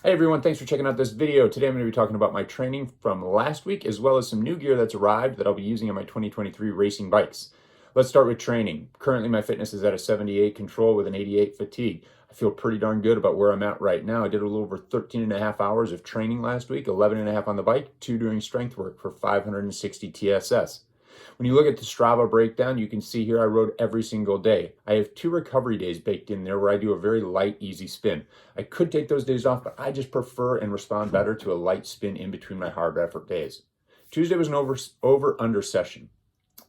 Hey everyone, thanks for checking out this video. Today I'm going to be talking about my training from last week as well as some new gear that's arrived that I'll be using on my 2023 racing bikes. Let's start with training. Currently my fitness is at a 78 control with an 88 fatigue. I feel pretty darn good about where I'm at right now. I did a little over 13 and a half hours of training last week, 11 and a half on the bike, 2 doing strength work for 560 TSS. When you look at the Strava breakdown, you can see here I rode every single day. I have 2 recovery days baked in there where I do a very light, easy spin. I could take those days off, but I just prefer and respond better to a light spin in between my hard effort days. Tuesday was an over-under session.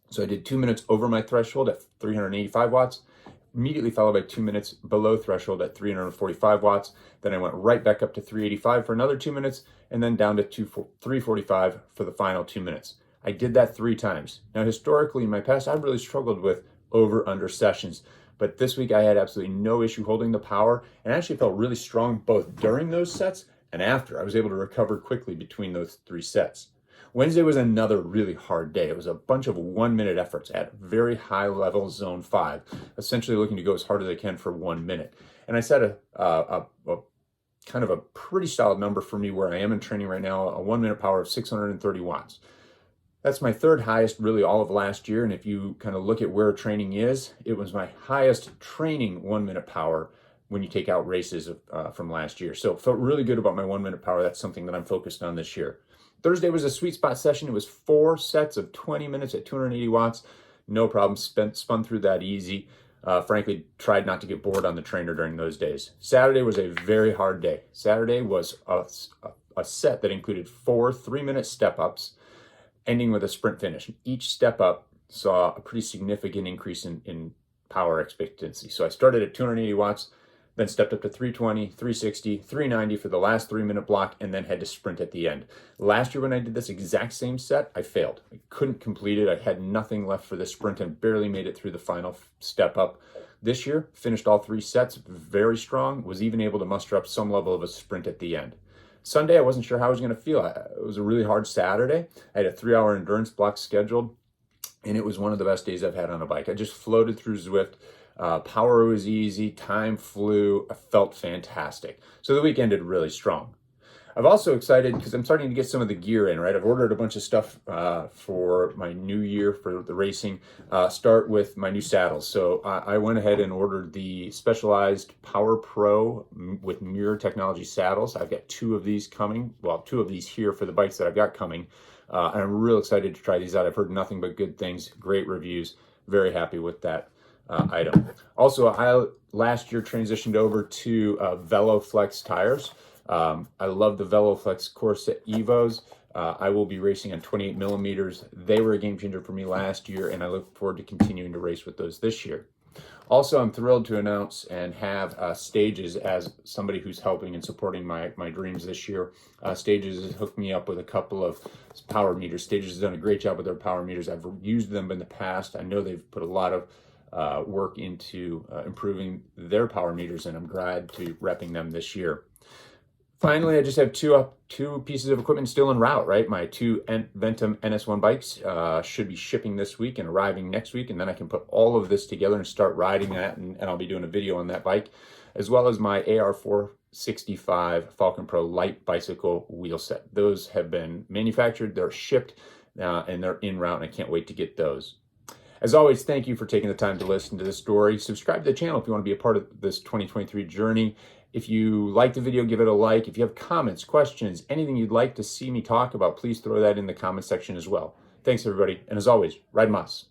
So I did 2 minutes over my threshold at 385 watts, immediately followed by 2 minutes below threshold at 345 watts. Then I went right back up to 385 for another 2 minutes, and then down to 345 for the final 2 minutes. I did that 3 times. Now, historically, in my past, I've really struggled with over-under sessions. But this week, I had absolutely no issue holding the power and actually felt really strong both during those sets and after. I was able to recover quickly between those 3 sets. Wednesday was another really hard day. It was a bunch of 1-minute efforts at very high level zone 5, essentially looking to go as hard as I can for 1 minute. And I set a kind of a pretty solid number for me where I am in training right now, a 1-minute power of 630 watts. That's my 3rd highest really all of last year. And if you kind of look at where training is, it was my highest training 1-minute power when you take out races from last year. So felt really good about my 1-minute power. That's something that I'm focused on this year. Thursday was a sweet spot session. It was 4 sets of 20 minutes at 280 watts. No problem, spun through that easy. Frankly, tried not to get bored on the trainer during those days. Saturday was a very hard day. Saturday was a set that included 4 3-minute step-ups, ending with a sprint finish. Each step up saw a pretty significant increase in power expectancy. So I started at 280 watts, then stepped up to 320, 360, 390 for the last 3-minute block, and then had to sprint at the end. Last year when I did this exact same set, I failed. I couldn't complete it. I had nothing left for the sprint and barely made it through the final step up. This year, finished all 3 sets very strong, was even able to muster up some level of a sprint at the end. Sunday, I wasn't sure how I was going to feel. It was a really hard Saturday. I had a 3-hour endurance block scheduled, and it was one of the best days I've had on a bike. I just floated through Zwift. Power was easy. Time flew. I felt fantastic. So the week ended really strong. I'm also excited because I'm starting to get some of the gear in, right? I've ordered a bunch of stuff for my new year for the racing. Start with my new saddles. So I went ahead and ordered the Specialized Power Pro with Mirror Technology saddles. I've got 2 of these coming. Well, 2 of these here for the bikes that I've got coming. And I'm real excited to try these out. I've heard nothing but good things, great reviews. Very happy with that item. Also, I last year transitioned over to VeloFlex tires. I love the VeloFlex Corset Evos. I will be racing on 28 millimeters. They were a game changer for me last year, and I look forward to continuing to race with those this year. Also, I'm thrilled to announce and have Stages as somebody who's helping and supporting my dreams this year. Stages has hooked me up with a couple of power meters. Stages has done a great job with their power meters. I've used them in the past. I know they've put a lot of work into improving their power meters, and I'm glad to repping them this year. Finally, I just have 2 pieces of equipment still en route, right? My 2 Ventum NS1 bikes should be shipping this week and arriving next week, and then I can put all of this together and start riding that, and I'll be doing a video on that bike, as well as my AR465 Falcon Pro light bicycle wheel set. Those have been manufactured, they're shipped, and they're en route, and I can't wait to get those. As always, thank you for taking the time to listen to this story. Subscribe to the channel if you want to be a part of this 2023 journey. If you like the video, give it a like. If you have comments, questions, anything you'd like to see me talk about, please throw that in the comment section as well. Thanks, everybody. And as always, ride Moss.